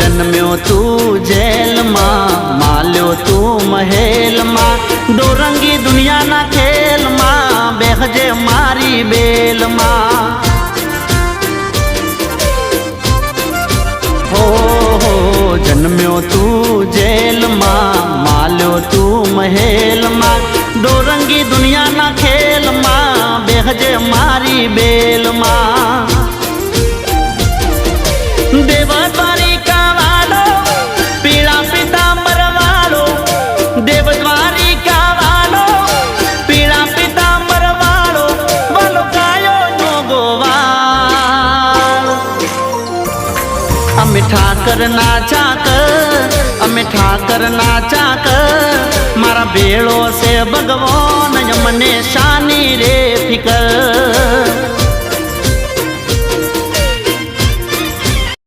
जन्म्यो तू जेल मां, माल्यो तू महल मां, डोरंगी दुनिया ना खेल मां, बेहजे मारी बेल मां। हो जन्म्यो तू जेल मां, माल्यो तू महल मां, डोरंगी दुनिया ना खेल मां, बेहजे मारी बेल मां। देवद्वारिका वालो पीड़ा पीतांबर वालो, देवद्वारिका वालो पीड़ा पीतांबर वालो, वालो गायो नो गोवाल। अमे ठाकर नाचा कर, अमे ठाकर नाचा कर, मारा बेड़ो से भगवान यमने शानी रे फिकर।